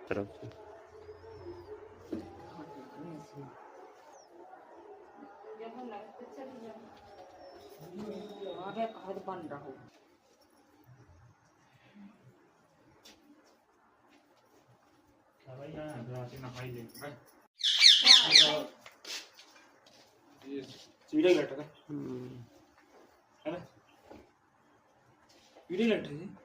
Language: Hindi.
तरफ से बन रहा हो सीढ़ी बैठ है ना सीढ़ी बैठ रही है।